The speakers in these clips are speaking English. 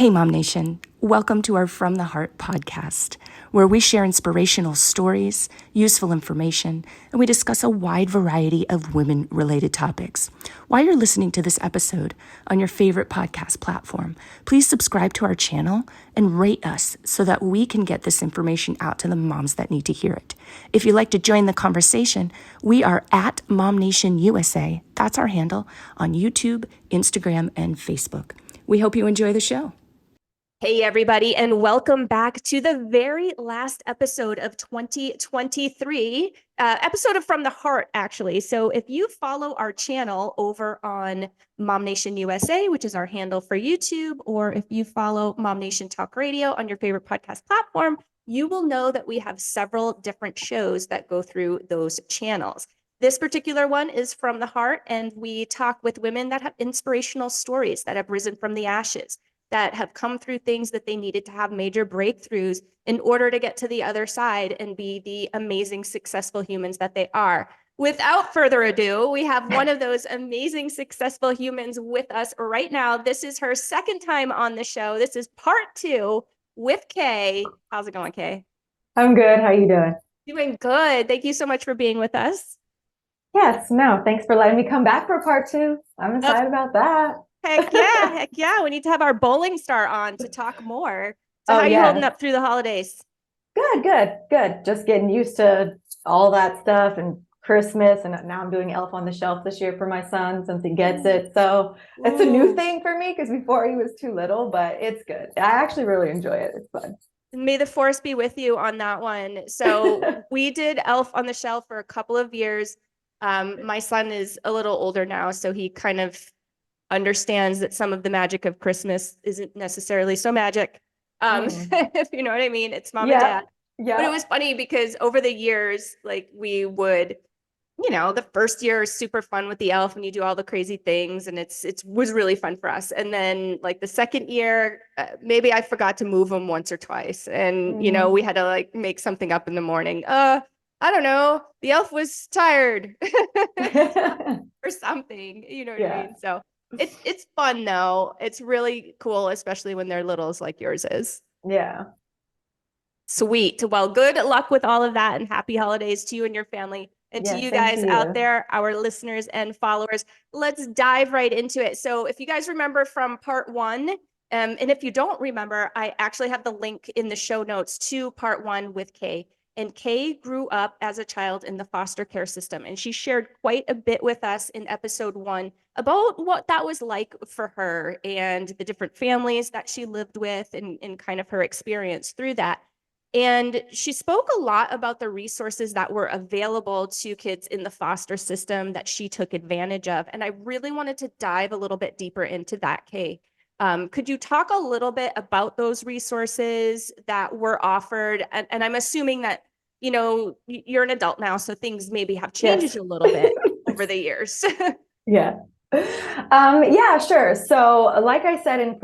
Hey, MOMnation. Welcome to our From the Heart podcast, where we share inspirational stories, useful information, and we discuss a wide variety of women-related topics. While you're listening to this episode on your favorite podcast platform, please subscribe to our channel and rate us so that we can get this information out to the moms that need to hear it. If you'd like to join the conversation, we are at MOMnation USA. That's our handle on YouTube, Instagram, and Facebook. We hope you enjoy the show. Hey, everybody, and welcome back to the very last episode of 2023, episode of From the Heart, actually. So if you follow our channel over on MOMnation USA, which is our handle for YouTube, or if you follow MOMnation Talk Radio on your favorite podcast platform, you will know that we have several different shows that go through those channels. This particular one is From the Heart, and we talk with women that have inspirational stories that have risen from the ashes, that have come through things that they needed to have major breakthroughs in order to get to the other side and be the amazing, successful humans that they are. Without further ado, we have one of those amazing, successful humans with us right now. This is her second time on the show. This is part 2 with Kay. How's it going, Kay? I'm good. How you doing? Doing good. Thank you so much for being with us. Yes, no, thanks for letting me come back for part 2. I'm excited about that. Heck yeah. We need to have our bowling star on to talk more. So Oh, how are you holding yes. up through the holidays? Good. Just getting used to all that stuff and Christmas, and now I'm doing Elf on the Shelf this year for my son since he gets it. So it's a new thing for me because before he was too little, but it's good. I actually really enjoy it. It's fun. May the force be with you on that one. So we did Elf on the Shelf for a couple of years. My son is a little older now, so he kind of understands that some of the magic of Christmas isn't necessarily so magic. If you know what I mean. It's mom and dad. Yeah. But it was funny because over the years, like we would, the first year is super fun with the elf and you do all the crazy things and it was really fun for us. And then like the second year, maybe I forgot to move him once or twice. And, we had to like make something up in the morning. I don't know. The elf was tired or something, you know what I mean? So it's fun though. It's really cool, especially when they're littles like yours is. Yeah. Sweet. Well, good luck with all of that and happy holidays to you and your family and to you guys out there, our listeners and followers. Let's dive right into it. So if you guys remember from part 1, and if you don't remember, I actually have the link in the show notes to part 1 with Kay. And Kay grew up as a child in the foster care system. And she shared quite a bit with us in episode 1 about what that was like for her and the different families that she lived with and kind of her experience through that. And she spoke a lot about the resources that were available to kids in the foster system that she took advantage of. And I really wanted to dive a little bit deeper into that, Kay. Could you talk a little bit about those resources that were offered? And I'm assuming that, you're an adult now, so things maybe have changed a little bit over the years. Yeah. Yeah, sure. So like I said in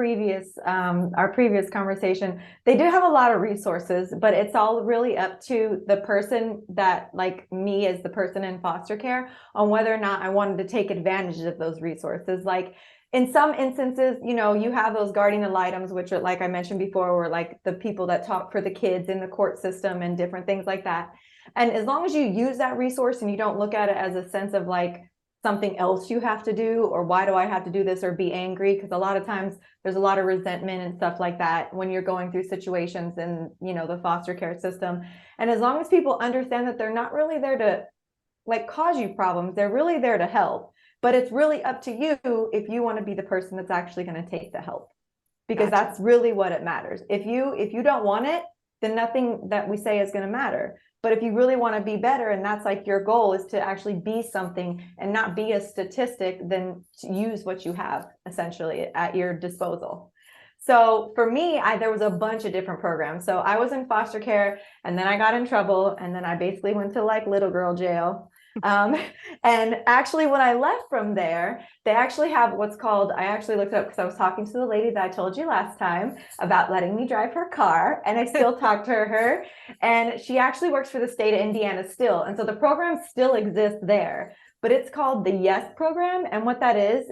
our previous conversation, they do have a lot of resources, but it's all really up to the person that, like me as the person in foster care, on whether or not I wanted to take advantage of those resources. Like in some instances, you have those guardian ad litems, which are, like I mentioned before, were like the people that talk for the kids in the court system and different things like that. And as long as you use that resource and you don't look at it as a sense of like something else you have to do, or why do I have to do this, or be angry, because a lot of times there's a lot of resentment and stuff like that when you're going through situations in the foster care system. And as long as people understand that they're not really there to like cause you problems, they're really there to help, but it's really up to you if you want to be the person that's actually going to take the help, because that's really what it matters. If you don't want it, then nothing that we say is going to matter. But if you really want to be better, and that's like your goal is to actually be something and not be a statistic, then use what you have essentially at your disposal. So for me, there was a bunch of different programs. So I was in foster care, and then I got in trouble, and then I basically went to like little girl jail. And actually when I left from there, they actually have what's called, I actually looked it up because I was talking to the lady that I told you last time about letting me drive her car, and I still talk to her, and she actually works for the state of Indiana still. And so the program still exists there, but it's called the YES program. And what that is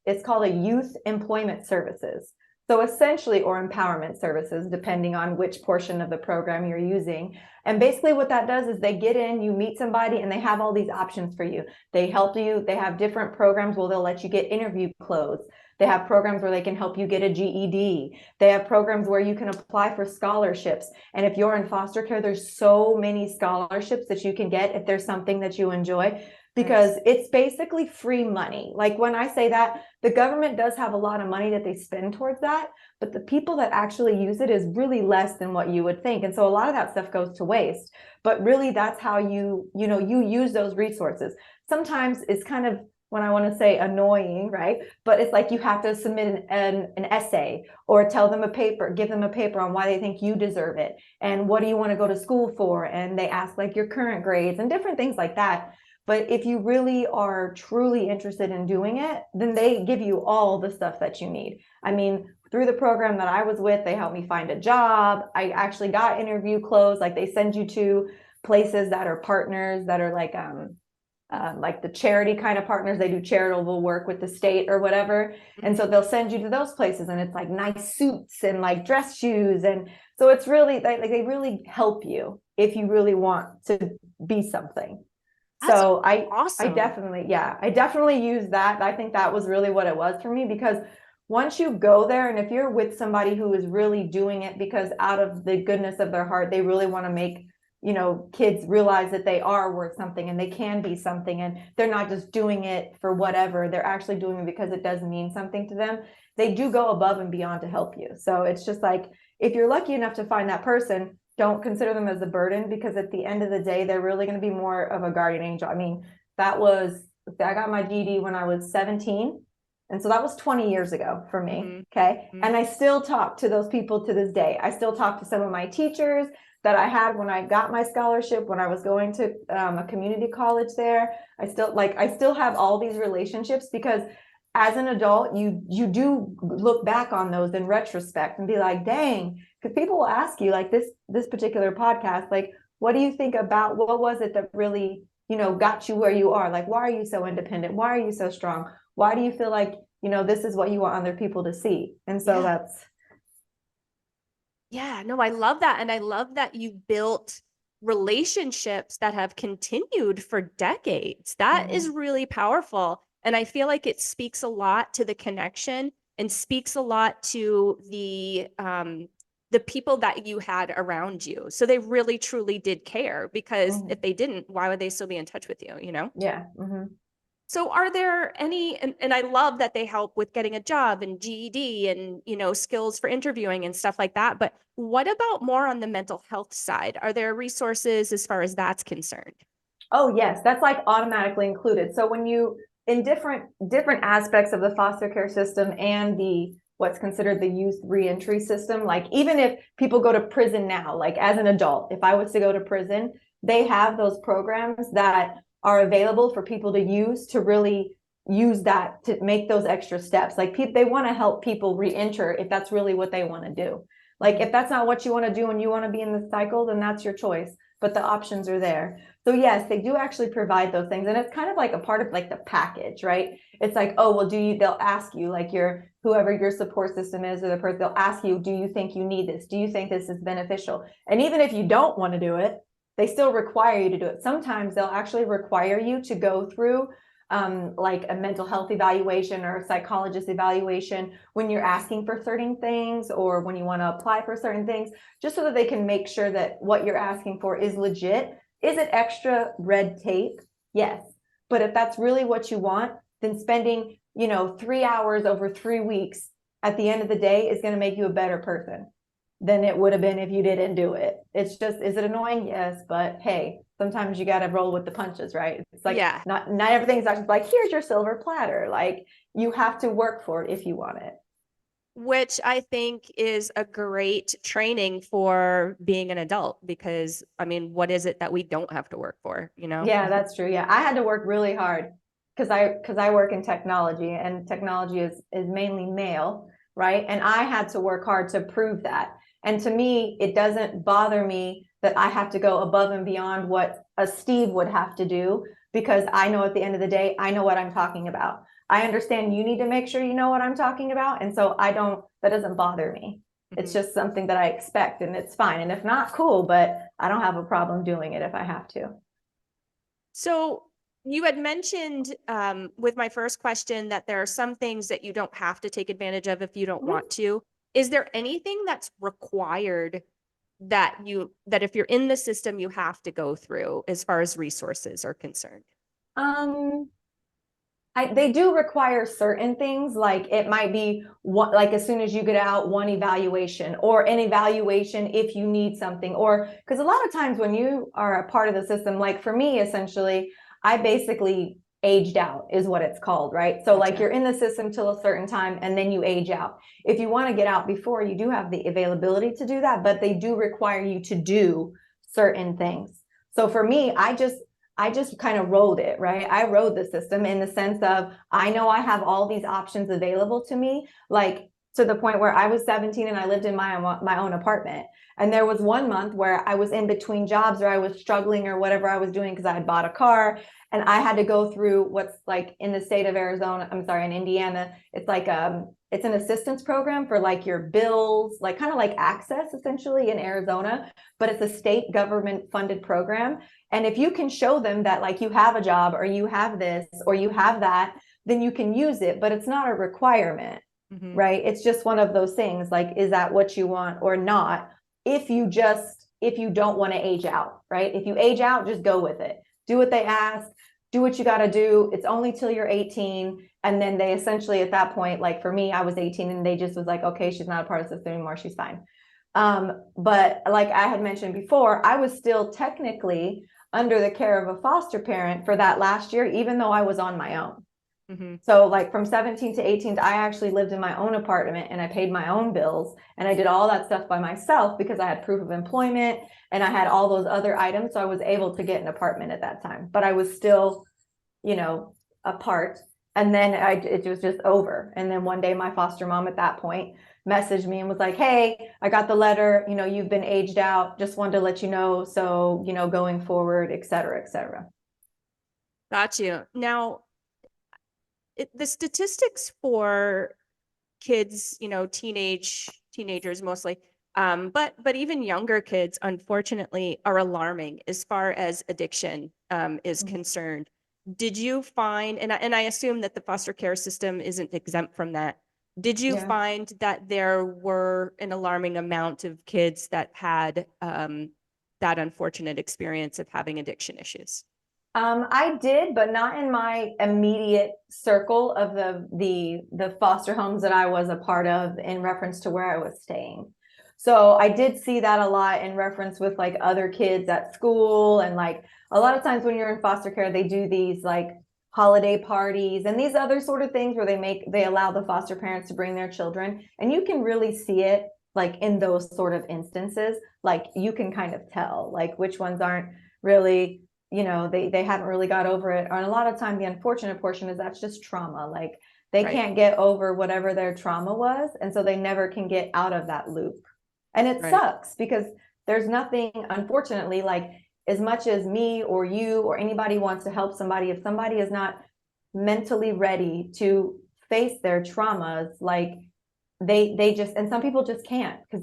it's called a Youth Employment Services. So essentially, or empowerment services, depending on which portion of the program you're using. And basically what that does is they get in, you meet somebody, and they have all these options for you. They help you. They have different programs where they'll let you get interview clothes. They have programs where they can help you get a GED. They have programs where you can apply for scholarships. And if you're in foster care, there's so many scholarships that you can get if there's something that you enjoy, because it's basically free money. Like when I say that, the government does have a lot of money that they spend towards that, but the people that actually use it is really less than what you would think. And so a lot of that stuff goes to waste. But really, that's how you use those resources. Sometimes it's kind of, when I want to say annoying, right? But it's like you have to submit an essay or tell them a paper, give them a paper on why they think you deserve it. And what do you want to go to school for? And they ask like your current grades and different things like that. But if you really are truly interested in doing it, then they give you all the stuff that you need. I mean, through the program that I was with, they helped me find a job. I actually got interview clothes. Like they send you to places that are partners that are like the charity kind of partners. They do charitable work with the state or whatever. And so they'll send you to those places, and it's like nice suits and like dress shoes. And so it's really like they really help you if you really want to be something. That's So awesome. I definitely use that. I think that was really what it was for me, because once you go there, and if you're with somebody who is really doing it because out of the goodness of their heart, they really want to make, kids realize that they are worth something and they can be something, and they're not just doing it for whatever, they're actually doing it because it does mean something to them. They do go above and beyond to help you. So it's just like, if you're lucky enough to find that person, don't consider them as a burden, because at the end of the day, they're really going to be more of a guardian angel. I mean, I got my GED when I was 17. And so that was 20 years ago for me. Mm-hmm. Okay. Mm-hmm. And I still talk to those people to this day. I still talk to some of my teachers that I had when I got my scholarship, when I was going to a community college there. I still have all these relationships, because as an adult, you do look back on those in retrospect and be like, dang, because people will ask you, like this particular podcast, like, what do you think about, what was it that really, got you where you are? Like, why are you so independent? Why are you so strong? Why do you feel like, this is what you want other people to see? And so yeah, no, I love that. And I love that you built relationships that have continued for decades. That is really powerful. And I feel like it speaks a lot to the connection and speaks a lot to the people that you had around you. So they really truly did care, because if they didn't, why would they still be in touch with you, Yeah. So are there any, and I love that they help with getting a job and GED and, skills for interviewing and stuff like that. But what about more on the mental health side? Are there resources as far as that's concerned? Oh, yes, that's like automatically included. So when you, in different aspects of the foster care system and what's considered the youth reentry system, like even if people go to prison now, like as an adult, if I was to go to prison, they have those programs that are available for people to use, to really use that to make those extra steps. Like they want to help people reenter if that's really what they want to do. Like if that's not what you want to do and you want to be in the cycle, then that's your choice. But the options are there. So yes, they do actually provide those things. And it's kind of like a part of like the package, right? It's like, oh, well, they'll ask you, like whoever your support system is, or the person, they'll ask you, do you think you need this? Do you think this is beneficial? And even if you don't want to do it, they still require you to do it. Sometimes they'll actually require you to go through like a mental health evaluation or a psychologist evaluation when you're asking for certain things, or when you want to apply for certain things, just so that they can make sure that what you're asking for is legit. Is it extra red tape? Yes. But if that's really what you want, then spending, 3 hours over 3 weeks at the end of the day is going to make you a better person than it would have been if you didn't do it. It's just, is it annoying? Yes, but hey, sometimes you got to roll with the punches, right? It's like, not everything's just like, here's your silver platter. Like you have to work for it if you want it. Which I think is a great training for being an adult, because I mean, what is it that we don't have to work for, Yeah, that's true. Yeah, I had to work really hard because I work in technology, and technology is mainly male, right? And I had to work hard to prove that. And to me, it doesn't bother me that I have to go above and beyond what a Steve would have to do, because I know at the end of the day, I know what I'm talking about. I understand you need to make sure you know what I'm talking about. And so that doesn't bother me. It's just something that I expect, and it's fine. And if not, cool, but I don't have a problem doing it if I have to. So you had mentioned with my first question that there are some things that you don't have to take advantage of if you don't want to. Is there anything that's required that if you're in the system, you have to go through as far as resources are concerned? They do require certain things, like it might be like as soon as you get out, one evaluation, or an evaluation if you need something, or because a lot of times when you are a part of the system, like for me, essentially, I basically aged out is what it's called, right? So like you're in the system till a certain time and then you age out. If you want to get out before, you do have the availability to do that, but they do require you to do certain things. So for me, I just kind of rode it, right? I rode the system in the sense of, I know I have all these options available to me, like to the point where I was 17 and I lived in my own apartment. And there was one month where I was in between jobs, or I was struggling or whatever I was doing because I had bought a car, and I had to go through what's like in the state of Arizona, I'm sorry, in Indiana, it's like it's an assistance program for like your bills, like kind of like Access essentially in Arizona, but it's a state government funded program. And if you can show them that like you have a job, or you have this, or you have that, then you can use it, but it's not a requirement, right? It's just one of those things, like, is that what you want or not? If you don't want to age out, right? If you age out, just go with it. Do what they ask, do what you got to do. It's only till you're 18. And then they essentially at that point, like for me, I was 18 and they just was like, okay, she's not a part of the system anymore, she's fine. But like I had mentioned before, I was still technically under the care of a foster parent for that last year, even though I was on my own. So like from 17 to 18, I actually lived in my own apartment and I paid my own bills and I did all that stuff by myself because I had proof of employment and I had all those other items. So I was able to get an apartment at that time, but I was still, apart. And then it was just over. And then one day my foster mom at that point messaged me and was like, hey, I got the letter, you've been aged out, just wanted to let you know. So, going forward, et cetera, et cetera. Got you. Now, the statistics for kids, teenagers mostly, but even younger kids, unfortunately, are alarming as far as addiction is concerned. Did you find, and I assume that the foster care system isn't exempt from that. Did you find that there were an alarming amount of kids that had that unfortunate experience of having addiction issues? I did, but not in my immediate circle of the foster homes that I was a part of in reference to where I was staying. So I did see that a lot in reference with like other kids at school, and like a lot of times when you're in foster care, they do these like holiday parties and these other sort of things where they allow the foster parents to bring their children, and you can really see it like in those sort of instances. Like you can kind of tell like which ones aren't really, they haven't really got over it. And a lot of time the unfortunate portion is that's just trauma. Like they can't get over whatever their trauma was, and so they never can get out of that loop. And it sucks because there's nothing, unfortunately, like as much as me or you or anybody wants to help somebody, if somebody is not mentally ready to face their traumas, like they just, and some people just can't because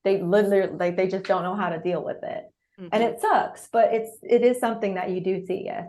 they literally like they just don't know how to deal with it. And it sucks, but it is something that you do see. Yeah,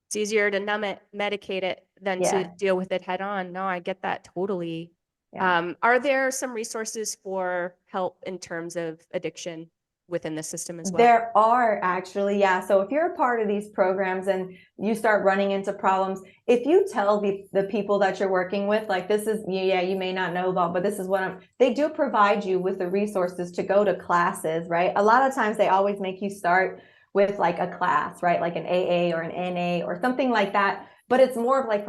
it's easier to numb it, medicate it, than to deal with it head on. No, I get that totally. Are there some resources for help in terms of addiction within the system as well? There are actually, yeah. So if you're a part of these programs and you start running into problems, if you tell the people that you're working with, like this is, you may not know about, but this is what they do provide you with the resources to go to classes, right? A lot of times they always make you start with like a class, right? Like an AA or an NA or something like that. But it's more of like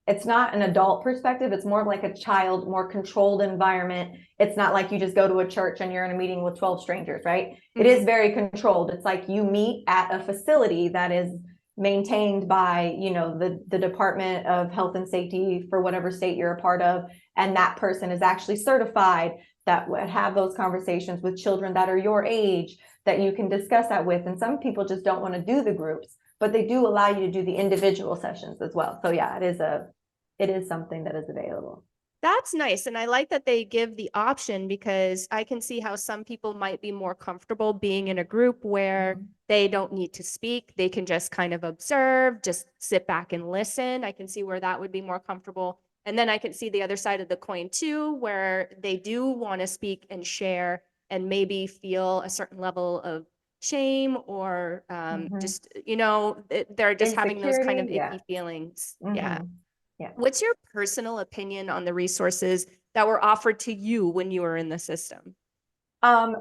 it's not an adult perspective. It's more of like a child, more controlled environment. It's not like you just go to a church and you're in a meeting with 12 strangers, right? It is very controlled. It's like you meet at a facility that is maintained by, the Department of Health and Safety for whatever state you're a part of. And that person is actually certified that would have those conversations with children that are your age that you can discuss that with. And some people just don't want to do the groups, but they do allow you to do the individual sessions as well. So yeah, it is it is something that is available. That's nice. And I like that they give the option, because I can see how some people might be more comfortable being in a group where they don't need to speak. They can just kind of observe, just sit back and listen. I can see where that would be more comfortable. And then I can see the other side of the coin too, where they do want to speak and share and maybe feel a certain level of shame or just, they're just having those kind of Insecurity, icky feelings. Yeah. Yeah. What's your personal opinion on the resources that were offered to you when you were in the system?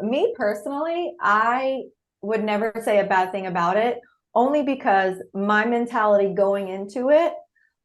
Me personally, I would never say a bad thing about it, only because my mentality going into it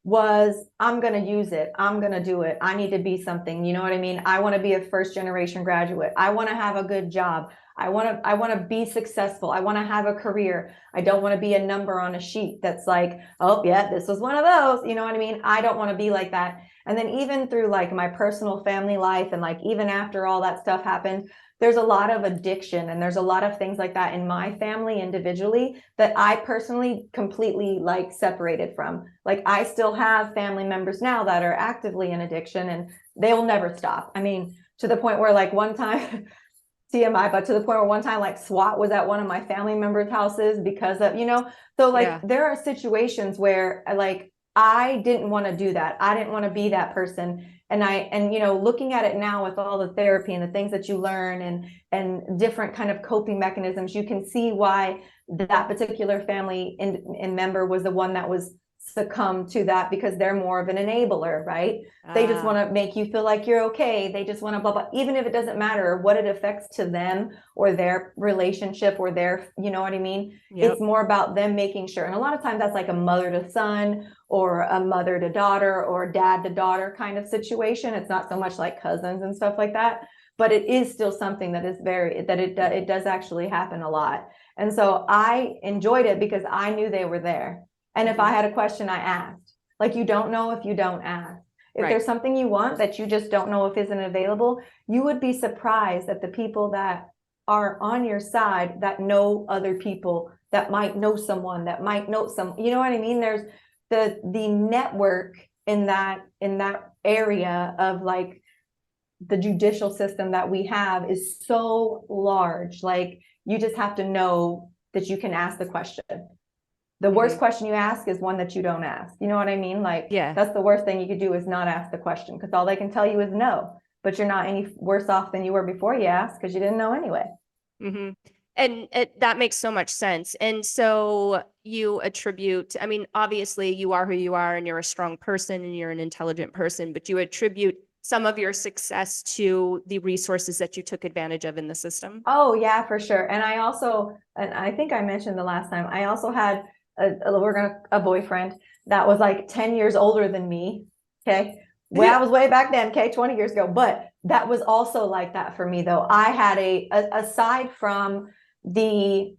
was, I'm going to use it. I'm going to do it. I need to be something. You know what I mean? I want to be a first generation graduate. I want to have a good job. I want to be successful. I want to have a career. I don't want to be a number on a sheet that's like, oh yeah, this was one of those. You know what I mean? I don't want to be like that. And then even through like my personal family life, and like even after all that stuff happened, there's a lot of addiction and there's a lot of things like that in my family individually that I personally completely like separated from. Like I still have family members now that are actively in addiction, and they'll never stop. I mean, to the point where like one time TMI, but to the point where one time like SWAT was at one of my family members' houses because of, so like there are situations where like I didn't want to do that. I didn't want to be that person. And looking at it now with all the therapy and the things that you learn and different kind of coping mechanisms, you can see why that particular family and member was the one that was succumb to that, because they're more of an enabler, right? They just want to make you feel like you're okay. They just want to blah, blah, even if it doesn't matter what it affects to them or their relationship or their, you know what I mean? Yep. It's more about them making sure. And a lot of times that's like a mother to son or a mother to daughter or dad to daughter kind of situation. It's not so much like cousins and stuff like that, but it is still something that is it does actually happen a lot. And so I enjoyed it because I knew they were there. And if I had a question, I asked. Like, you don't know if you don't ask. If there's something you want that you just don't know if isn't available, you would be surprised at the people that are on your side that know other people, that might know someone, that might know some, you know what I mean? There's the network in that area of like the judicial system that we have is so large. Like, you just have to know that you can ask the question. The worst question you ask is one that you don't ask. You know what I mean? Like, that's the worst thing you could do, is not ask the question, because all they can tell you is no, but you're not any worse off than you were before you asked, because you didn't know anyway. And that makes so much sense. And so you attribute, I mean, obviously you are who you are and you're a strong person and you're an intelligent person, but you attribute some of your success to the resources that you took advantage of in the system. Oh yeah, for sure. And I also, and I think I mentioned the last time, I also had a boyfriend that was like 10 years older than me. Okay. Well, I was way back then, okay, 20 years ago. But that was also like that for me, though. I had aside from the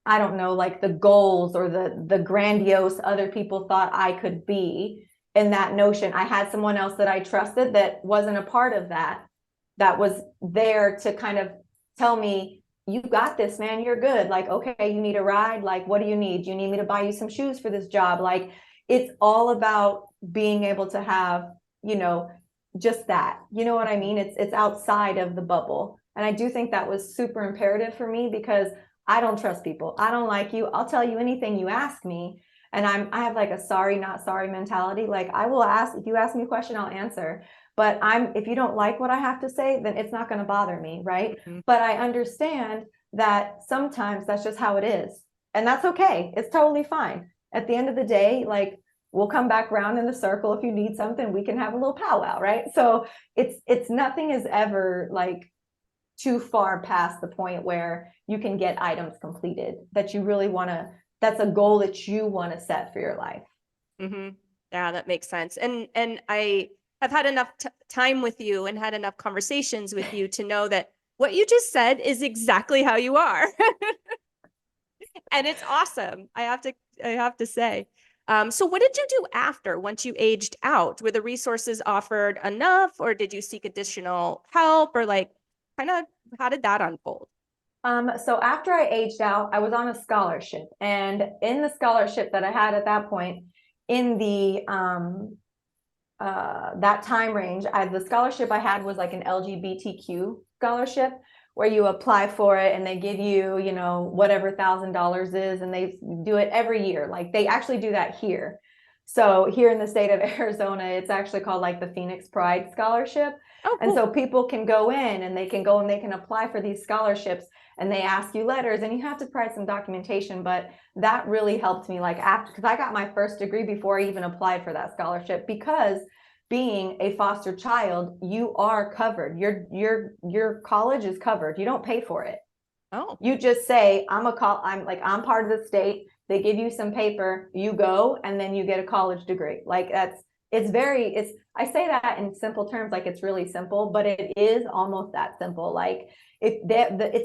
I don't know, like the goals or the grandiose other people thought I could be in that notion, I had someone else that I trusted that wasn't a part of that was there to kind of tell me, you got this, man, you're good. Like, okay, you need a ride. Like, what do you need? Do you need me to buy you some shoes for this job? Like, it's all about being able to have, just that, you know what I mean? It's outside of the bubble. And I do think that was super imperative for me, because I don't trust people. I don't like you. I'll tell you anything you ask me. And I have like a sorry, not sorry mentality. Like, I will ask, if you ask me a question, I'll answer. But if you don't like what I have to say, then it's not going to bother me, right? But I understand that sometimes that's just how it is. And that's okay. It's totally fine. At the end of the day, like, we'll come back around in the circle. If you need something, we can have a little powwow, right? So it's nothing is ever like too far past the point where you can get items completed that you really want to, that's a goal that you want to set for your life. Yeah, that makes sense. And I have had enough time with you and had enough conversations with you to know that what you just said is exactly how you are. And it's awesome. I have to say. So what did you do after, once you aged out? Were the resources offered enough, or did you seek additional help, or like kind of how did that unfold? So after I aged out, I was on a scholarship, and in the scholarship that I had at that point, in the that time range, the scholarship I had was like an LGBTQ scholarship where you apply for it and they give you, you know, whatever $1,000 is, and they do it every year. Like they actually do that here. So here in the state of Arizona, it's actually called like the Phoenix Pride Scholarship. Oh, And cool. so people can go in and they can apply for these scholarships, and they ask you letters and you have to provide some documentation. But that really helped me, like after, because I got my first degree before I even applied for that scholarship, because being a foster child, you are covered. Your college is covered. You don't pay for it. Oh, You just say, I'm part of the state. They give you some paper, you go, and then you get a college degree. Like I say that in simple terms, like it's really simple, but it is almost that simple. Like it's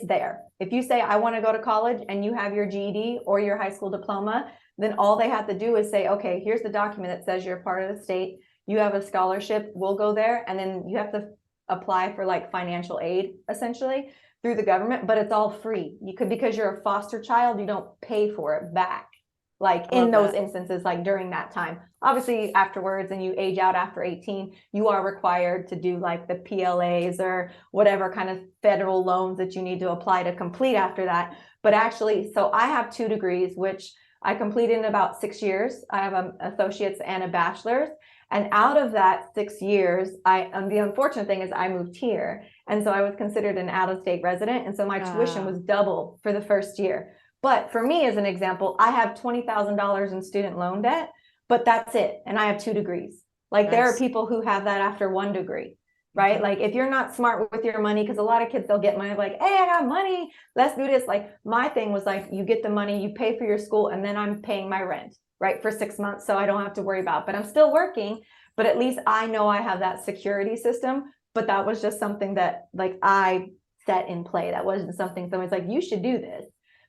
there. If you say, I want to go to college, and you have your GED or your high school diploma, then all they have to do is say, okay, here's the document that says you're part of the state. You have a scholarship, we'll go there. And then you have to apply for like financial aid, essentially, through the government, but it's all free. Because you're a foster child, you don't pay for it back. Like in those instances, like during that time. Obviously afterwards, and you age out after 18, you are required to do like the PLAs or whatever kind of federal loans that you need to apply to complete after that. But actually, so I have 2 degrees, which I completed in about 6 years. I have an associate's and a bachelor's. And out of that 6 years, the unfortunate thing is I moved here. And so I was considered an out-of-state resident. And so my tuition was double for the first year. But for me, as an example, I have $20,000 in student loan debt, but that's it. And I have 2 degrees. Like there are people who have that after 1 degree, right? Like if you're not smart with your money, because a lot of kids, they'll get money like, hey, I got money, let's do this. Like my thing was like, you get the money, you pay for your school, and then I'm paying my rent, right, for 6 months. So I don't have to worry about, but I'm still working, but at least I know I have that security system. But that was just something that like I set in play. That wasn't something someone's like, you should do this.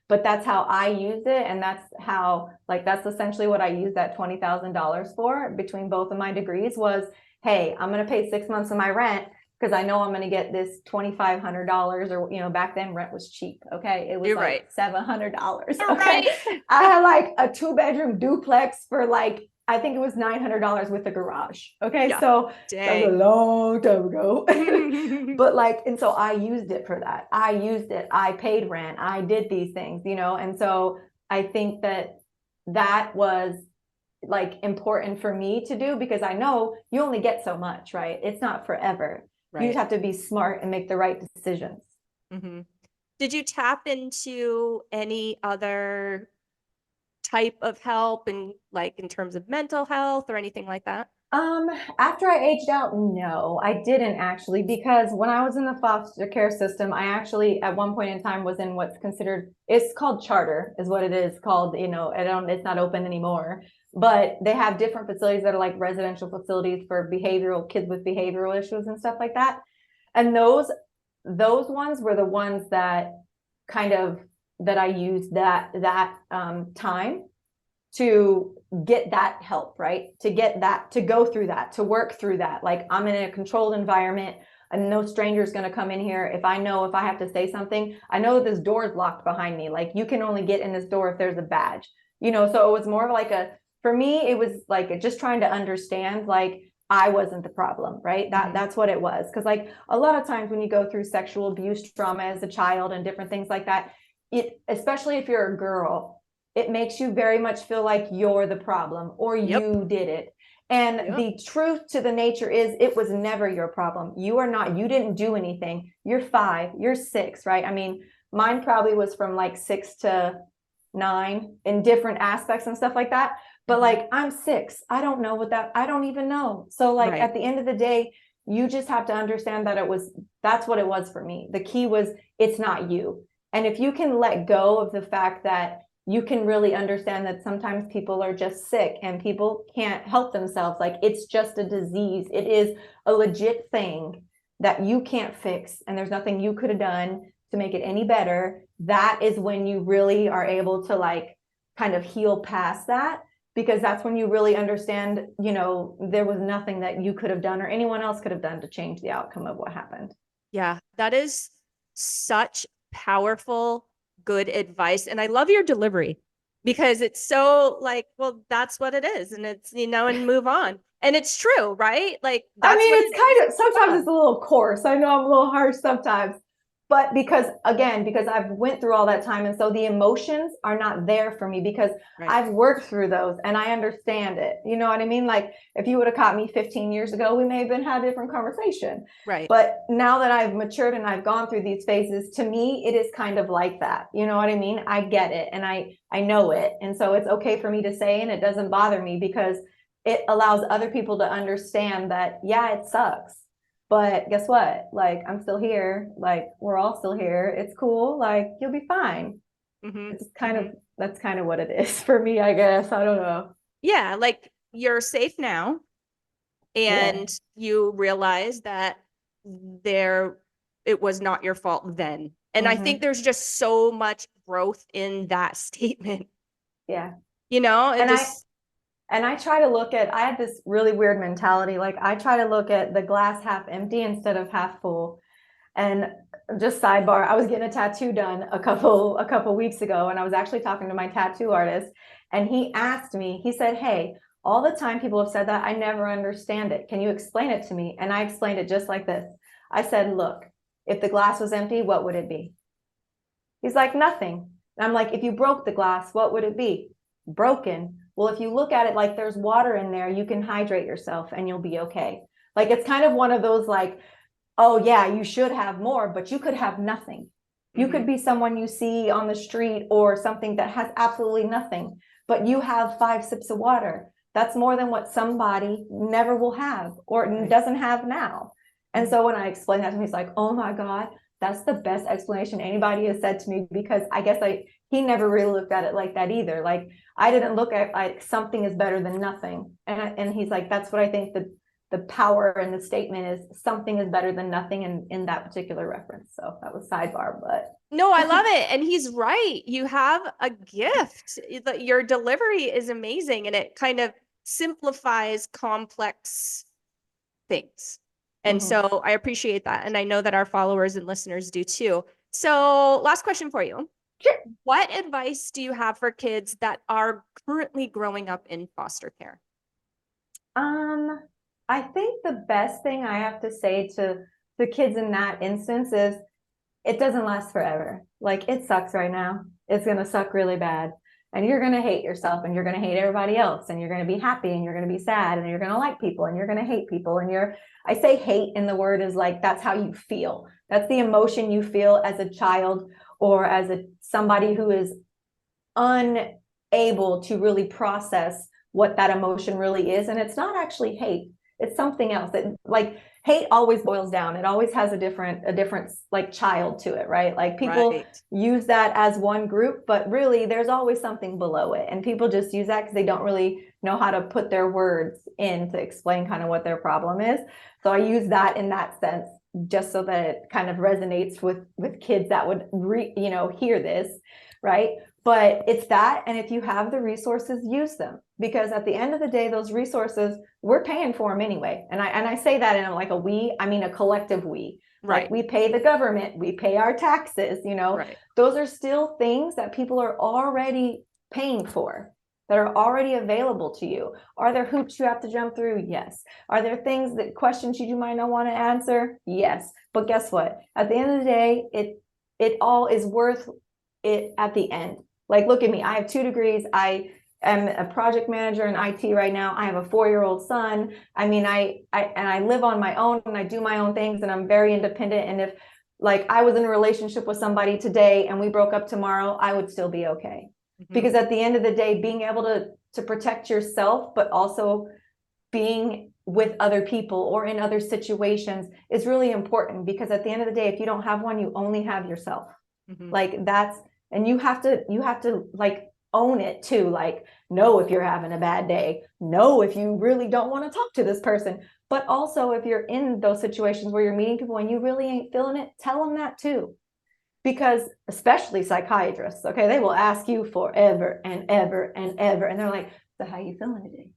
But that's how I used it. And that's how, like, that's essentially what I used that $20,000 for between both of my degrees was, hey, I'm going to pay 6 months of my rent because I know I'm going to get this $2,500, or, you know, back then rent was cheap. Okay. It was You're like right. $700. You're Okay. right. I had like a 2-bedroom duplex for like, I think it was $900 with a garage. Okay. Yeah. So that was a Dang. long time ago. But like, and so I used it for that. I used it. I paid rent. I did these things, you know? And so I think that that was like important for me to do, because I know you only get so much, right? It's not forever. You just have to be smart and make the right decisions. Mm-hmm. Did you tap into any other type of help, and like in terms of mental health or anything like that? After I aged out, no, I didn't actually, because when I was in the foster care system, I actually at one point in time was in what's considered, it's called charter is what it is called, you know, it's not open anymore, but they have different facilities that are like residential facilities for kids with behavioral issues and stuff like that. And those ones were the ones that I used that time to get that help, right? To get that, to go through that, to work through that. Like I'm in a controlled environment and no stranger's going to come in here. If I have to say something, I know this door is locked behind me. Like you can only get in this door if there's a badge, you know? So it was more of like for me, it was like just trying to understand, like I wasn't the problem, right? That's what it was. Cause like a lot of times when you go through sexual abuse trauma as a child and different things like that, especially if you're a girl, it makes you very much feel like you're the problem or you did it. And the truth to the nature is it was never your problem. You didn't do anything. You're 5, you're 6, right? I mean, mine probably was from like 6 to 9 in different aspects and stuff like that. But like, I'm 6. I don't know I don't even know. So like at the end of the day, you just have to understand that that's what it was for me. The key was, it's not you. And if you can let go of the fact that you can really understand that sometimes people are just sick and people can't help themselves. Like it's just a disease. It is a legit thing that you can't fix. And there's nothing you could have done to make it any better. That is when you really are able to like kind of heal past that, because that's when you really understand, you know, there was nothing that you could have done or anyone else could have done to change the outcome of what happened. Yeah, that is such powerful, good advice. And I love your delivery. because it's so like, well, that's what it is. And it's, and move on. And it's true, right? Like, I that's mean, what it's it is. kind of, sometimes it's a little coarse. I know I'm a little harsh sometimes, but because I've went through all that time. And so the emotions are not there for me because Right. I've worked through those and I understand it. You know what I mean? Like if you would have caught me 15 years ago, we may have been had a different conversation. Right. But now that I've matured and I've gone through these phases, to me, it is kind of like that. You know what I mean? I get it and I know it. And so it's okay for me to say, and it doesn't bother me because it allows other people to understand that, yeah, it sucks. But guess what? Like, I'm still here. Like, we're all still here. It's cool. Like, you'll be fine. It's kind of, that's kind of what it is for me, I guess. I don't know. Yeah. Like, you're safe now. And you realize that it was not your fault then. And I think there's just so much growth in that statement. Yeah. And I try to look at, I had this really weird mentality. Like I try to look at the glass half empty instead of half full. And just sidebar, I was getting a tattoo done a couple weeks ago, and I was actually talking to my tattoo artist, and he asked me, he said, "Hey, all the time people have said that, I never understand it. Can you explain it to me?" And I explained it just like this. I said, "Look, if the glass was empty, what would it be?" He's like, "Nothing." And I'm like, "If you broke the glass, what would it be?" "Broken." Well, if you look at it like there's water in there, you can hydrate yourself and you'll be okay. Like it's kind of one of those like, oh yeah, you should have more, but you could have nothing. You could be someone you see on the street or something that has absolutely nothing, but you have 5 sips of water. That's more than what somebody never will have or doesn't have now. And so when I explained that to him, he's like, "Oh my God, that's the best explanation anybody has said to me," because I guess he never really looked at it like that either. Like I didn't look at like something is better than nothing. And he's like, that's what I think the power in the statement is, something is better than nothing in that particular reference. So that was sidebar, but no, I love it. And he's right. You have a gift. Your delivery is amazing and it kind of simplifies complex things. And so I appreciate that. And I know that our followers and listeners do too. So last question for you. Sure. What advice do you have for kids that are currently growing up in foster care? I think the best thing I have to say to the kids in that instance is it doesn't last forever. Like it sucks right now. It's going to suck really bad. And you're going to hate yourself and you're going to hate everybody else. And you're going to be happy and you're going to be sad and you're going to like people and you're going to hate people. And I say hate in the word is like, that's how you feel. That's the emotion you feel as a child or as somebody who is unable to really process what that emotion really is. And it's not actually hate. It's something else. That like hate always boils down. It always has a different like child to it, right? Like people use that as one group, but really there's always something below it. And people just use that because they don't really know how to put their words in to explain kind of what their problem is. So I use that in that sense, just so that it kind of resonates with kids that would hear this, right? But it's that, and if you have the resources, use them, because at the end of the day, those resources, we're paying for them anyway. And I say that in like I mean a collective we. Right. Like we pay the government, we pay our taxes, those are still things that people are already paying for, that are already available to you. Are there hoops you have to jump through? Yes. Are there questions you might not want to answer? Yes. But guess what? At the end of the day, it all is worth it at the end. Like, look at me. I have 2 degrees. I am a project manager in IT right now. I have a 4-year-old son. I mean, I live on my own and I do my own things and I'm very independent. And if like I was in a relationship with somebody today and we broke up tomorrow, I would still be okay. Because at the end of the day, being able to protect yourself, but also being with other people or in other situations is really important, because at the end of the day, if you don't have one, you only have yourself. Like and you have to like own it too. Like, know if you're having a bad day, know if you really don't want to talk to this person, but also if you're in those situations where you're meeting people and you really ain't feeling it, tell them that too. Because especially psychiatrists, okay, they will ask you forever and ever and ever. And they're like, "So how you feeling today?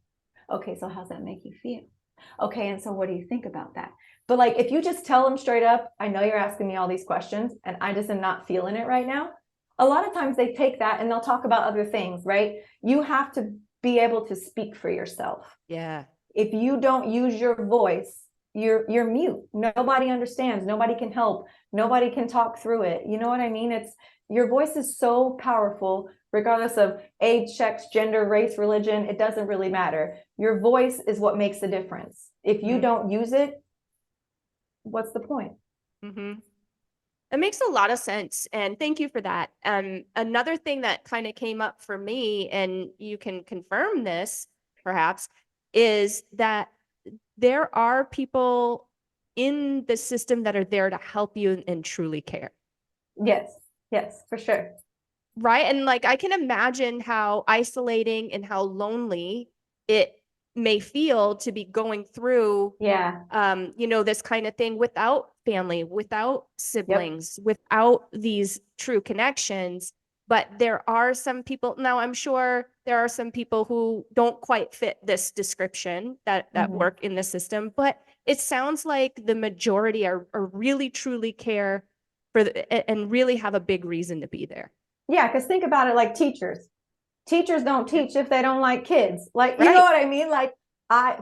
Okay, so how's that make you feel? Okay, and so what do you think about that?" But like, if you just tell them straight up, "I know you're asking me all these questions and I just am not feeling it right now," a lot of times they take that and they'll talk about other things, right? You have to be able to speak for yourself. Yeah. If you don't use your voice, you're mute. Nobody understands. Nobody can help. Nobody can talk through it. You know what I mean? It's your voice is so powerful, regardless of age, sex, gender, race, religion. It doesn't really matter. Your voice is what makes the difference. If you don't use it, what's the point? Mm-hmm. It makes a lot of sense. And thank you for that. Another thing that kind of came up for me, and you can confirm this perhaps, is that there are people in the system that are there to help you and truly care. Yes, for sure. Right. And like, I can imagine how isolating and how lonely it may feel to be going through, this kind of thing without family, without siblings, without these true connections. But there are some people, now I'm sure there are some people who don't quite fit this description that work in the system, but it sounds like the majority are really truly care and really have a big reason to be there. Yeah, because think about it, like teachers. Teachers don't teach if they don't like kids. Like, you know what I mean? Like,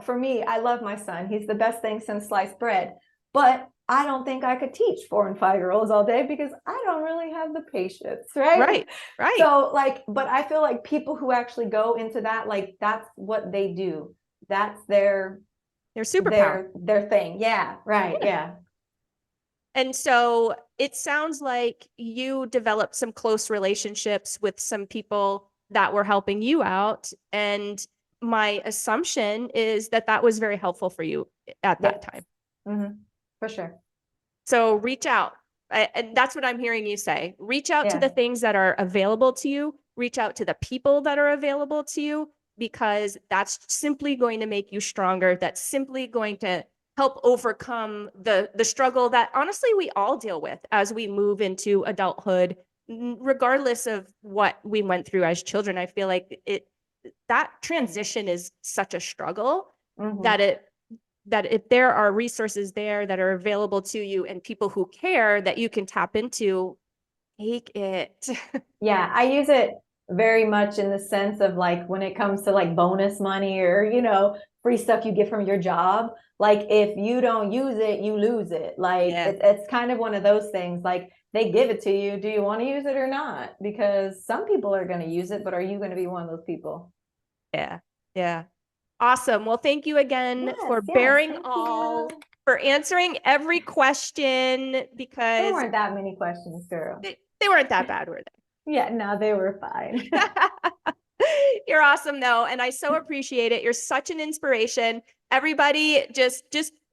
for me, I love my son. He's the best thing since sliced bread. But I don't think I could teach 4 and 5-year-olds all day because I don't really have the patience, right? Right. So like, but I feel like people who actually go into that, like, that's what they do. That's their superpower. Their thing. Yeah, right. Yeah. And so it sounds like you developed some close relationships with some people that were helping you out. And my assumption is that that was very helpful for you at that time. For sure. So reach out. And that's what I'm hearing you say. Reach out to the things that are available to you. Reach out to the people that are available to you, because that's simply going to make you stronger. That's simply going to help overcome the struggle that honestly we all deal with as we move into adulthood, regardless of what we went through as children. I feel like that transition is such a struggle that if there are resources there that are available to you and people who care that you can tap into, take it. Yeah, I use it very much in the sense of like when it comes to like bonus money or, free stuff you get from your job. Like if you don't use it, you lose it. Like it's kind of one of those things. Like they give it to you. Do you want to use it or not? Because some people are going to use it, but are you going to be one of those people? Yeah. Yeah. Awesome. Well, thank you again for bearing all, for answering every question, because there weren't that many questions, girl. They weren't that bad, were they? Yeah, no, they were fine. You're awesome though, and I so appreciate it. You're such an inspiration. Everybody just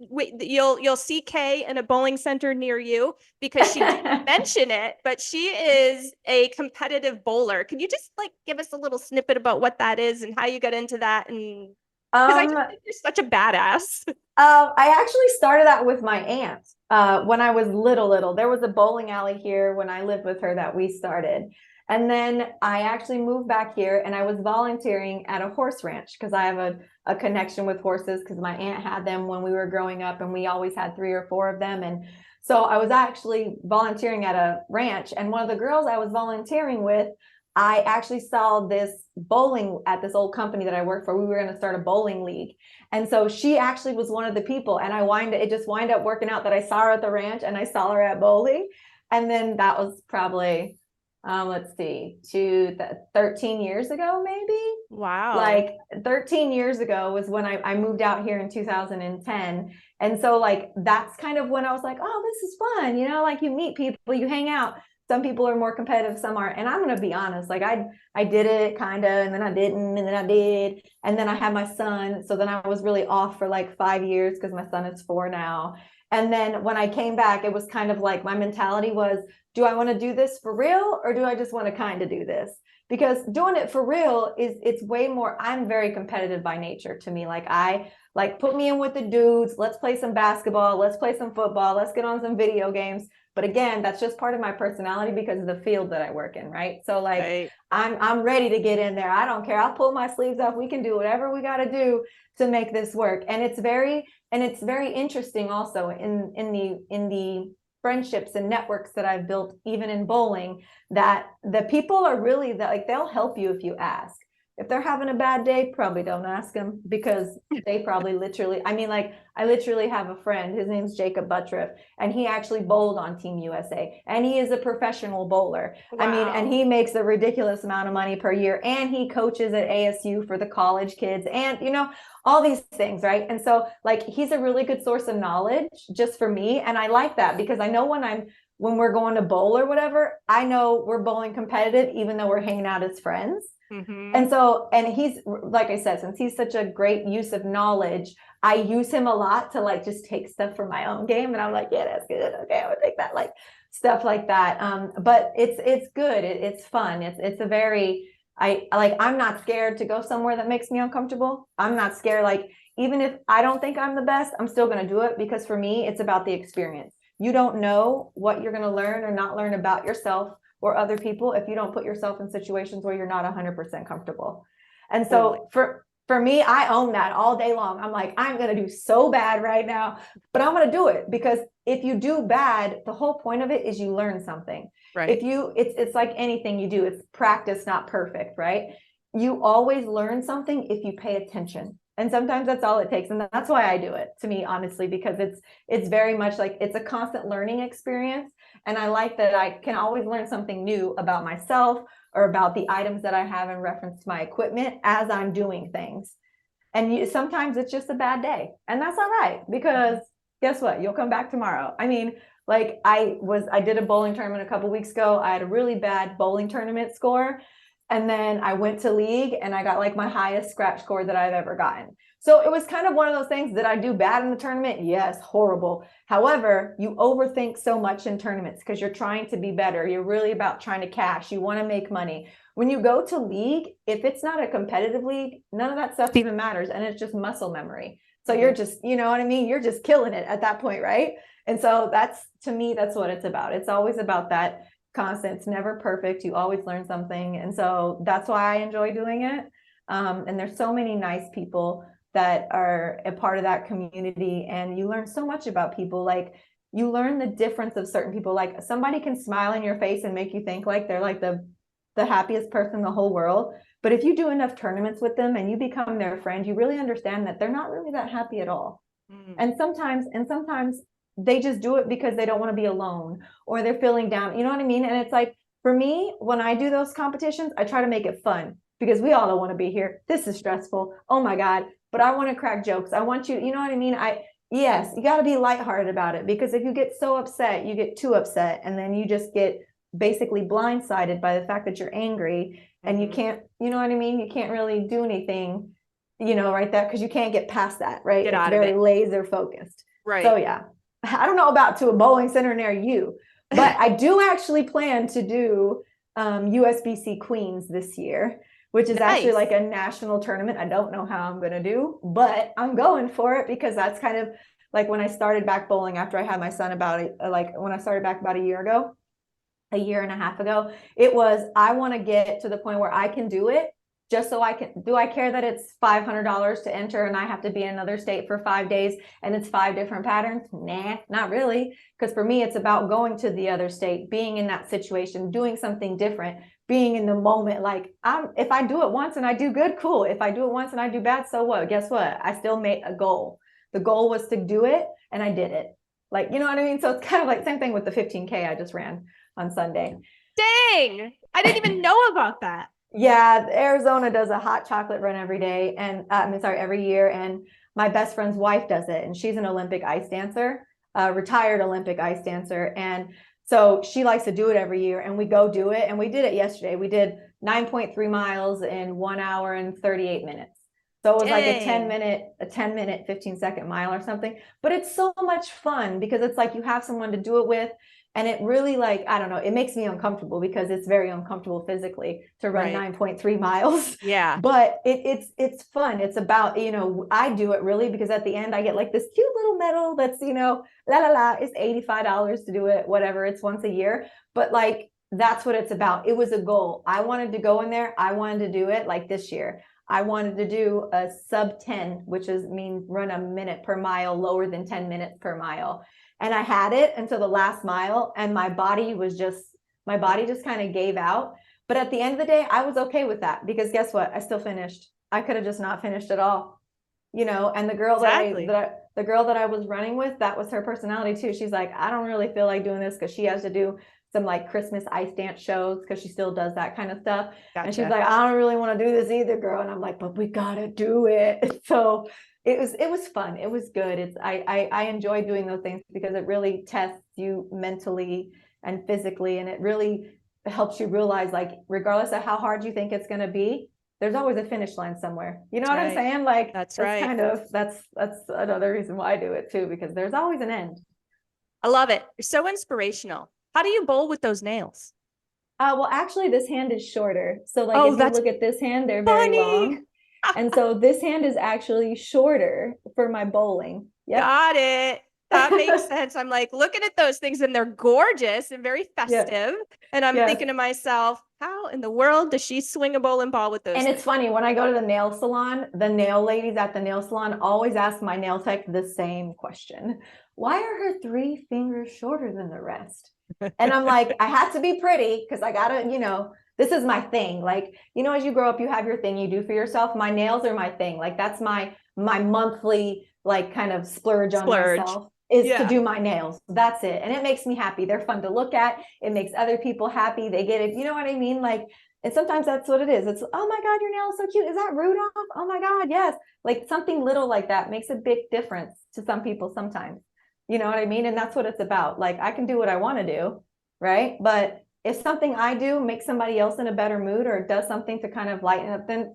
wait, you'll see Kay in a bowling center near you, because she didn't mention it, but she is a competitive bowler. Can you just like give us a little snippet about what that is and how you got into that? And because I just think you're such a badass. I actually started out with my aunt when I was little. There was a bowling alley here when I lived with her that we started. And then I actually moved back here and I was volunteering at a horse ranch because I have a connection with horses because my aunt had them when we were growing up and we always had 3 or 4 of them. And so I was actually volunteering at a ranch, and one of the girls I was volunteering with, I actually saw this bowling at this old company that I worked for. We were going to start a bowling league. And so she actually was one of the people. And it just wind up working out that I saw her at the ranch and I saw her at bowling. And then that was probably, let's see, 13 years ago, maybe. Wow. Like 13 years ago was when I moved out here in 2010. And so like, that's kind of when I was like, oh, this is fun. Like you meet people, you hang out. Some people are more competitive, some aren't. And I'm going to be honest, like I did it kind of, and then I didn't, and then I did. And then I had my son. So then I was really off for like 5 years because my son is 4 now. And then when I came back, it was kind of like my mentality was, do I want to do this for real? Or do I just want to kind of do this? Because doing it for real it's way more, I'm very competitive by nature to me. Like put me in with the dudes. Let's play some basketball. Let's play some football. Let's get on some video games. But again, that's just part of my personality because of the field that I work in, right? So like I'm ready to get in there. I don't care. I'll pull my sleeves up. We can do whatever we got to do to make this work. And it's very interesting also in the friendships and networks that I've built even in bowling, that the people are really that, like, they'll help you if you ask. If they're having a bad day, probably don't ask them, because they probably literally, I mean, like, I literally have a friend, his name's Jacob Buttriff, and he actually bowled on Team USA, and he is a professional bowler. I mean, and Wow. he makes a ridiculous amount of money per year, and he coaches at ASU for the college kids, and all these things, right? And so, like, he's a really good source of knowledge just for me, and I like that, because I know when we're going to bowl or whatever, I know we're bowling competitive, even though we're hanging out as friends. And so, and he's, like I said, since he's such a great use of knowledge, I use him a lot to, like, just take stuff for my own game. And I'm like, yeah, that's good. Okay, I would take that, like, stuff like that. But it's good. It's fun. It's a very, I'm not scared to go somewhere that makes me uncomfortable. I'm not scared. Like, even if I don't think I'm the best, I'm still going to do it, because for me, it's about the experience. You don't know what you're going to learn or not learn about yourself or other people if you don't put yourself in situations where you're not 100% comfortable. And so for me, I own that all day long. I'm like, I'm going to do so bad right now, but I'm going to do it, because if you do bad, the whole point of it is you learn something. Right. It's like anything you do, it's practice, not perfect, right? You always learn something if you pay attention. And sometimes that's all it takes. And that's why I do it, to me, honestly, because it's very much like it's a constant learning experience. And I like that I can always learn something new about myself or about the items that I have in reference to my equipment as I'm doing things. And sometimes it's just a bad day, and that's all right, because guess what? You'll come back tomorrow. I mean, like, I did a bowling tournament a couple weeks ago. I had a really bad bowling tournament score. And then I went to league and I got, like, my highest scratch score that I've ever gotten. So it was kind of one of those things. That I do bad in the tournament? Yes, horrible. However, you overthink so much in tournaments because you're trying to be better. You're really about trying to cash. You want to make money. When you go to league, if it's not a competitive league, none of that stuff even matters. And it's just muscle memory. So you're just, you know what I mean? You're just killing it at that point, right? And so to me, that's what it's about. It's always about that constant. It's never perfect. You always learn something. And so that's why I enjoy doing it. And there's so many nice people that are a part of that community, and you learn so much about people. Like, you learn the difference of certain people. Like, somebody can smile in your face and make you think like they're like the happiest person in the whole world. But if you do enough tournaments with them and you become their friend, you really understand that they're not really that happy at all. And sometimes they just do it because they don't want to be alone, or they're feeling down. You know what I mean? And it's like, for me, when I do those competitions, I try to make it fun, because we all don't want to be here. This is stressful. Oh my God. But I want to crack jokes. I want you know what I mean? Yes, you got to be lighthearted about it, because if you get so upset, you get too upset, and then you just get basically blindsided by the fact that you're angry, and you can't, you know what I mean? You can't really do anything, right there, because you can't get past that, right? Get it's out of very it. laser focused. Right. So yeah, I don't know about to a bowling center near you, but I do actually plan to do USBC Queens this year, which is actually Nice. like a national tournament. I don't know how I'm going to do, but I'm going for it, because that's kind of like when I started back bowling after I had my son, when I started back about a year and a half ago, it was, I want to get to the point where I can do it, just so do I care that it's $500 to enter and I have to be in another state for 5 days and it's 5 different patterns? Nah, not really. Because for me, it's about going to the other state, being in that situation, doing something different, being in the moment. Like, if I do it once and I do good, cool. If I do it once and I do bad, so what? Guess what? I still made a goal. The goal was to do it, and I did it. Like, you know what I mean? So it's kind of like same thing with the 15K I just ran on Sunday. Dang, I didn't even know about that. Yeah, Arizona does a hot chocolate run every day, and every year. And my best friend's wife does it, and she's an Olympic ice dancer, retired Olympic ice dancer. And so she likes to do it every year, and we go do it. And we did it yesterday. We did 9.3 miles in 1 hour and 38 minutes. So it was like a 10-minute, 15-second mile or something. But it's so much fun, because it's like you have someone to do it with. And it really, like, I don't know, it makes me uncomfortable, because it's very uncomfortable physically to run 9.3 miles. Yeah. But it's fun. It's about, I do it really because at the end I get like this cute little medal that's, it's $85 to do it, whatever. It's once a year. But like, that's what it's about. It was a goal. I wanted to go in there. I wanted to do it like this year. I wanted to do a sub 10, which means run a minute per mile, lower than 10 minutes per mile. And I had it until the last mile, and my body just kind of gave out. But at the end of the day, I was okay with that, because guess what? I still finished. I could have just not finished at all, and the girl Exactly. the girl that I was running with, that was her personality too. She's like, I don't really feel like doing this, because she has to do some like Christmas ice dance shows, because she still does that kind of stuff. And she's Gotcha. like, I don't really want to do this either, girl. And I'm like, but we gotta do it. So it was fun. It was good. I enjoy doing those things, because it really tests you mentally and physically, and it really helps you realize, like, regardless of how hard you think it's going to be, there's always a finish line somewhere. You know That's what I'm right. saying? Like, That's that's right. kind of, that's another reason why I do it too, because there's always an end. I love it. You're so inspirational. How do you bowl with those nails? Well, actually, this hand is shorter. So, like, Oh, if you that's look at this hand, they're very funny. long. And so this hand is actually shorter for my bowling. Yep. Got it. That makes sense. I'm like looking at those things, and they're gorgeous and very Yeah. festive. And I'm Yes. thinking to myself, how in the world does she swing a bowling ball with those And things? it's funny, when I go to the nail salon, the nail ladies at the nail salon always ask my nail tech the same question. Why are her 3 fingers shorter than the rest? And I'm like, I had to be pretty, because I gotta, this is my thing. Like, as you grow up, you have your thing you do for yourself. My nails are my thing. Like, that's my monthly, like, kind of splurge on myself, is to do my nails. That's it. And it makes me happy. They're fun to look at. It makes other people happy. They get it. You know what I mean? Like, and sometimes that's what it is. It's, oh my God, your nail is so cute. Is that Rudolph? Oh my God, yes. Like, something little like that makes a big difference to some people sometimes. You know what I mean? And that's what it's about. Like, I can do what I want to do, right? But if something I do makes somebody else in a better mood, or does something to kind of lighten up, then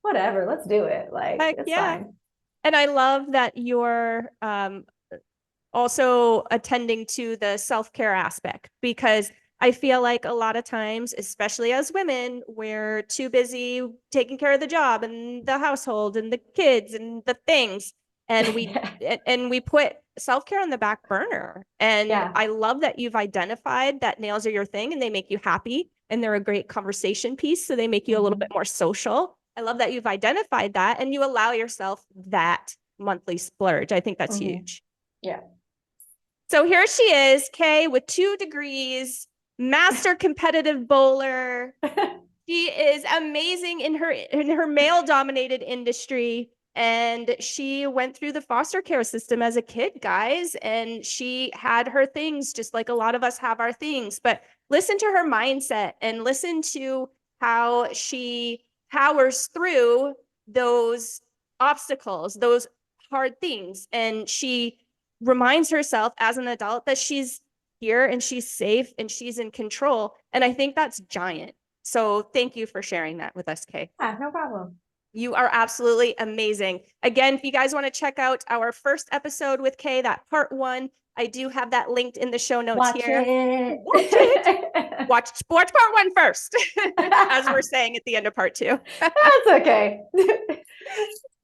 whatever, let's do it. Like, Heck it's yeah. fine. And I love that you're also attending to the self-care aspect, because I feel like a lot of times, especially as women, we're too busy taking care of the job and the household and the kids and the things. And we put self-care on the back burner. And Yeah. I love that you've identified that nails are your thing, and they make you happy, and they're a great conversation piece. So they make you a little bit more social. I love that you've identified that, and you allow yourself that monthly splurge. I think that's huge. Yeah. So here she is, Kay, with 2 degrees, master competitive bowler. She is amazing in her male-dominated industry. And she went through the foster care system as a kid, guys. And she had her things, just like a lot of us have our things. But listen to her mindset, and listen to how she powers through those obstacles, those hard things. And she reminds herself as an adult that she's here and she's safe and she's in control. And I think that's giant. So thank you for sharing that with us, Kay. Yeah, no problem. You are absolutely amazing. Again, if you guys want to check out our first episode with Kay, that part 1, I do have that linked in the show notes Watch here. it. Watch it. Watch part 1 first, as we're saying at the end of part 2. That's okay.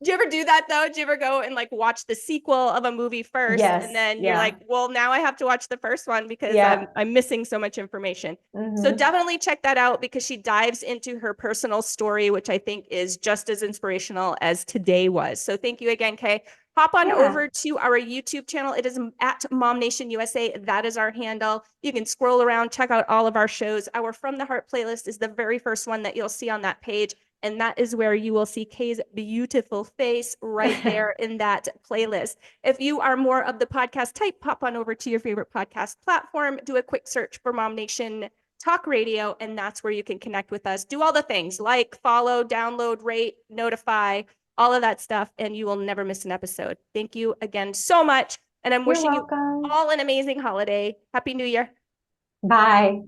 Do you ever do that though? Do you ever go and like watch the sequel of a movie first, Yes. and then you're like, well, now I have to watch the first one because I'm missing so much information. So definitely check that out, because she dives into her personal story, which I think is just as inspirational as today was. So thank you again, Kay. Hop on over to our YouTube channel. It is at MOMnation USA. That is our handle. You can scroll around, check out all of our shows. Our From the Heart playlist is the very first one that you'll see on that page. And that is where you will see Kay's beautiful face right there in that playlist. If you are more of the podcast type, pop on over to your favorite podcast platform, do a quick search for MOMnation Talk Radio, and that's where you can connect with us. Do all the things like follow, download, rate, notify, all of that stuff, and you will never miss an episode. Thank you again so much. And I'm wishing you all an amazing holiday. Happy New Year. Bye.